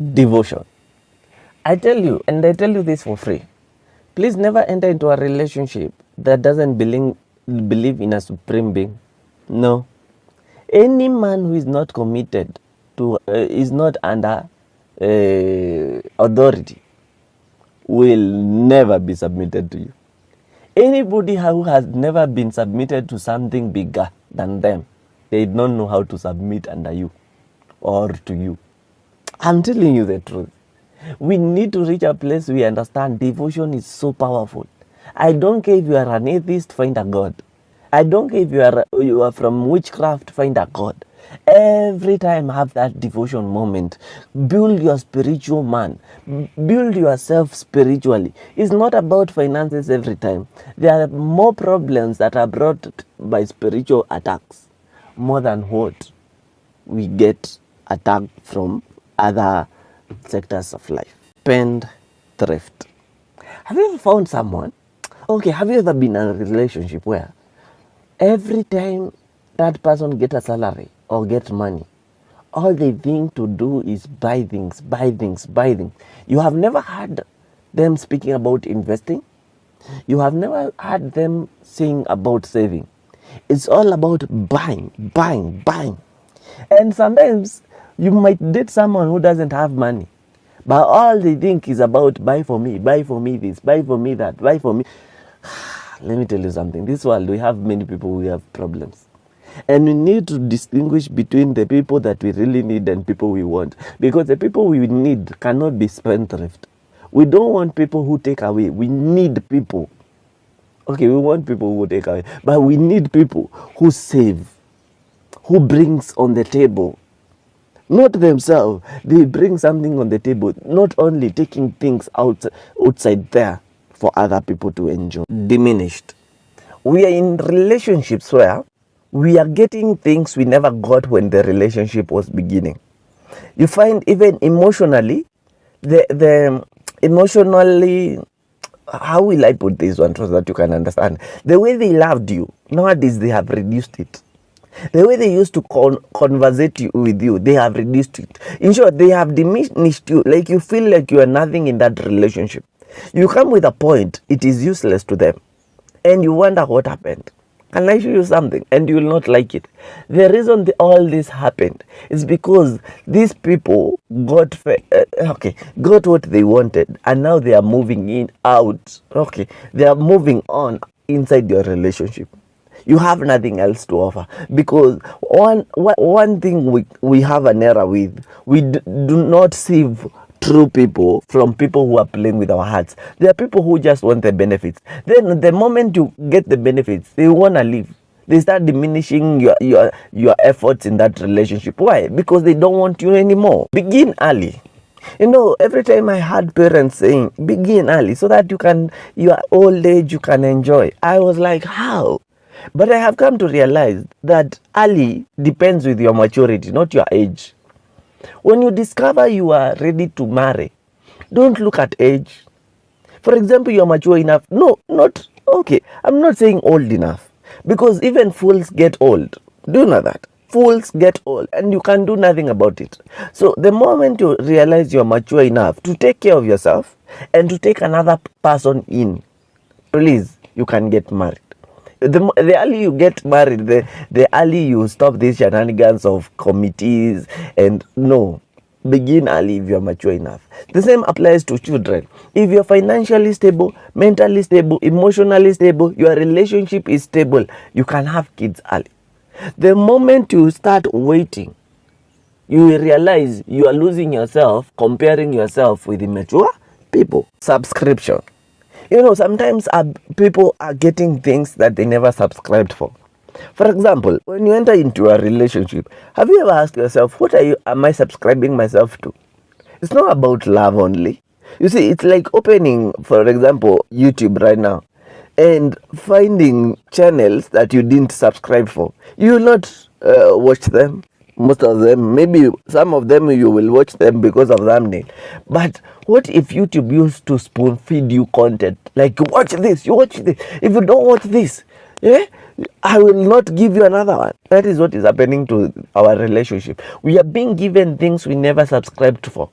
Devotion. I tell you, and I tell you this for free. Please never enter into a relationship that doesn't believe in a supreme being. No. Any man who is not committed to, is not under authority, will never be submitted to you. Anybody who has never been submitted to something bigger than them, they don't know how to submit under you or to you. I'm telling you the truth. We need to reach a place we understand devotion is so powerful. I don't care if you are an atheist, find a God. I don't care if you are from witchcraft, find a God. Every time have that devotion moment. Build your spiritual man. Build yourself spiritually. It's not about finances every time. There are more problems that are brought by spiritual attacks more than what we get attacked from other sectors of life. Spend thrift. Have you ever found someone? Okay, have you ever been in a relationship where every time that person get a salary or get money, all they think to do is buy things, buy things, buy things? You have never heard them speaking about investing. You have never heard them saying about saving. It's all about buying, buying, buying. And sometimes you might date someone who doesn't have money, but all they think is about buy for me this, buy for me that, buy for me. Let me tell you something. This world, we have many people who have problems. And we need to distinguish between the people that we really need and people we want. Because the people we need cannot be spendthrift. We don't want people who take away. We need people. Okay, we want people who take away. But we need people who save, who brings on the table. Not themselves. They bring something on the table. Not only taking things outside there for other people to enjoy. Diminished. We are in relationships where we are getting things we never got when the relationship was beginning. You find even emotionally, the emotionally, how will I put this one so that you can understand? The way they loved you, nowadays they have reduced it. The way they used to conversate with you, they have reduced it. In short, they have diminished you. Like you feel like you are nothing in that relationship. You come with a point, it is useless to them. And you wonder what happened. Can I show you something? And you will not like it. The reason all this happened is because these people got what they wanted, and now they are moving out. Okay, they are moving on inside your relationship. You have nothing else to offer, because one thing we have an error with, we do not sieve true people from people who are playing with our hearts. There are people who just want the benefits. Then the moment you get the benefits, they want to leave. They start diminishing your efforts in that relationship. Why? Because they don't want you anymore. Begin early. You know, every time I had parents saying, begin early so that your old age you can enjoy. I was like, how? But I have come to realize that early depends with your maturity, not your age. When you discover you are ready to marry, don't look at age. For example, you are mature enough. No, not okay. I'm not saying old enough, because even fools get old. Do you know that? Fools get old and you can do nothing about it. So the moment you realize you are mature enough to take care of yourself and to take another person in, please, you can get married. The early you get married, the early you stop these shenanigans of committees. And no, begin early if you're mature enough. The same applies to children. If you're financially stable, mentally stable, emotionally stable, your relationship is stable, you can have kids early. The moment you start waiting, you will realize you are losing yourself comparing yourself with immature people. Subscription. You know, sometimes people are getting things that they never subscribed for. For example, when you enter into a relationship, have you ever asked yourself, what am I subscribing myself to? It's not about love only. You see, it's like opening, for example, YouTube right now and finding channels that you didn't subscribe for. You will not watch them. Most of them, maybe some of them you will watch them because of thumbnail. But what if YouTube used to spoon feed you content? Like, you watch this, you watch this. If you don't watch this, I will not give you another one. That is what is happening to our relationship. We are being given things we never subscribed for.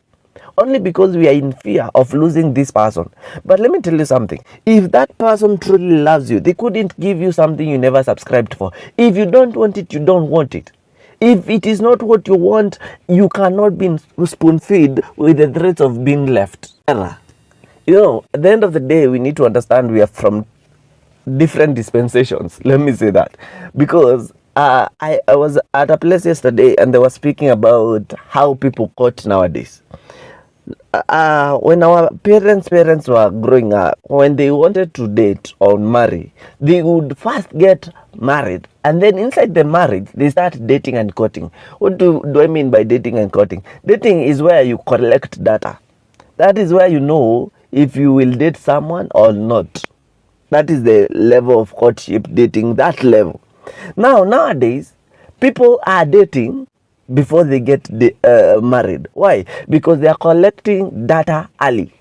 only because we are in fear of losing this person. But let me tell you something. If that person truly loves you, they couldn't give you something you never subscribed for. If you don't want it, you don't want it. If it is not what you want, you cannot be spoon-fed with the threats of being left. You know, at the end of the day, we need to understand we are from different dispensations. Let me say that. Because I was at a place yesterday and they were speaking about how people court nowadays. When our parents were growing up, when they wanted to date or marry, they would first get married, and then inside the marriage they start dating and courting. What do I mean by dating and courting? Dating is where you collect data. That is where you know if you will date someone or not. That is the level of courtship, dating, that level. Nowadays people are dating before they get married. Why? Because they are collecting data early.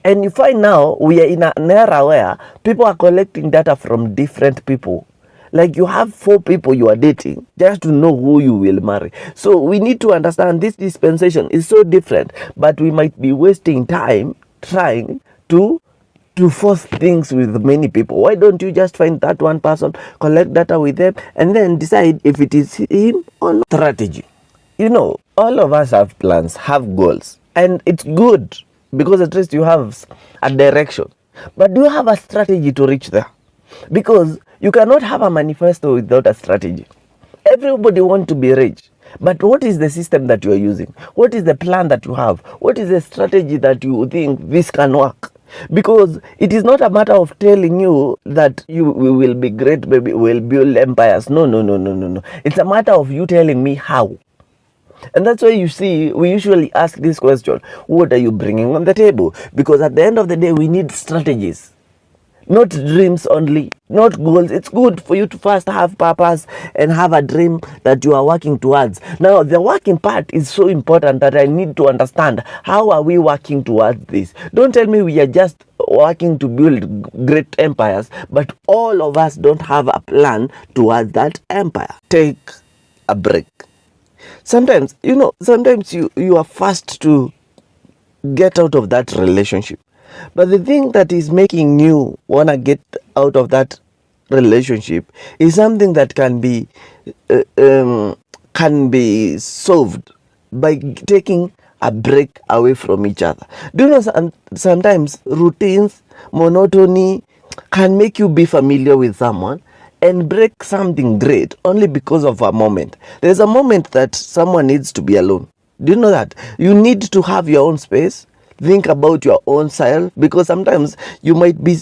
And you find now we are in an era where people are collecting data from different people. Like you have 4 people you are dating just to know who you will marry. So we need to understand this dispensation is so different, but we might be wasting time trying to force things with many people. Why don't you just find that one person, collect data with them, and then decide if it is him or not? Strategy. You know, all of us have plans, have goals, and it's good because at least you have a direction. But do you have a strategy to reach there? Because you cannot have a manifesto without a strategy. Everybody wants to be rich. But what is the system that you are using? What is the plan that you have? What is the strategy that you think this can work? Because it is not a matter of telling you that we will be great, baby, we'll build empires. No. It's a matter of you telling me how. And that's why you see, we usually ask this question, what are you bringing on the table? Because at the end of the day, we need strategies. Not dreams only, not goals. It's good for you to first have purpose and have a dream that you are working towards. Now, the working part is so important that I need to understand how are we working towards this. Don't tell me we are just working to build great empires, but all of us don't have a plan towards that empire. Take a break. Sometimes, you are fast to get out of that relationship. But the thing that is making you want to get out of that relationship is something that can be solved by taking a break away from each other. Do you know sometimes routines, monotony can make you be familiar with someone and break something great only because of a moment. There's a moment that someone needs to be alone. Do you know that? You need to have your own space. Think about your own self, because sometimes you might be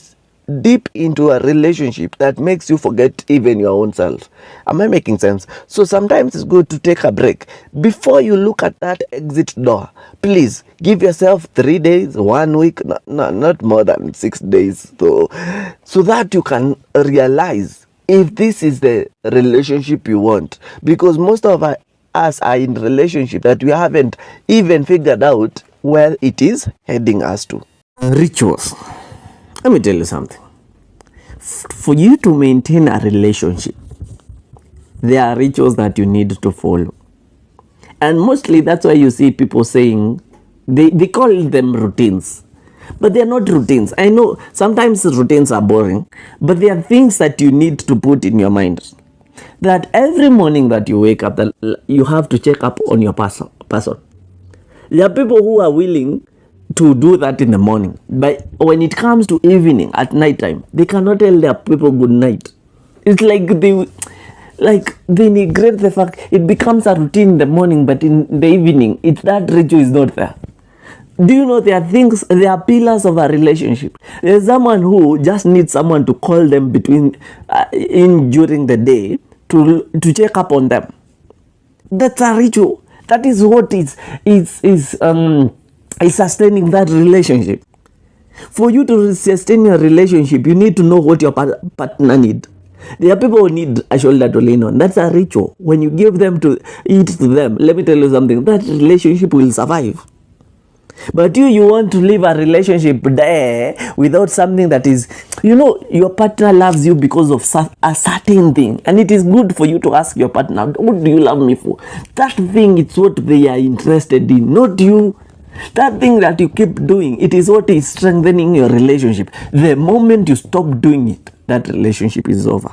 deep into a relationship that makes you forget even your own self. Am I making sense? So sometimes it's good to take a break. Before you look at that exit door, please give yourself 3 days, 1 week, not more than 6 days, so that you can realize if this is the relationship you want. Because most of us are in relationship that we haven't even figured out where it is heading us to. Rituals. Let me tell you something. For you to maintain a relationship, there are rituals that you need to follow. And mostly that's why you see people saying, they call them routines. But they are not routines. I know sometimes routines are boring, but they are things that you need to put in your mind. That every morning that you wake up, that you have to check up on your person. There are people who are willing to do that in the morning, but when it comes to evening, at night time, they cannot tell their people good night. It's like they neglect the fact it becomes a routine in the morning, but in the evening, that ritual is not there. Do you know there are pillars of a relationship? There's someone who just needs someone to call them during the day to check up on them. That's a ritual. That is what is sustaining that relationship. For you to sustain your relationship, you need to know what your partner needs. There are people who need a shoulder to lean on. That's a ritual. When you give them to eat to them, let me tell you something, that relationship will survive. But you want to live a relationship there without something that is, your partner loves you because of a certain thing. And it is good for you to ask your partner, what do you love me for? That thing, it's what they are interested in, not you. That thing that you keep doing, it is what is strengthening your relationship. The moment you stop doing it, that relationship is over.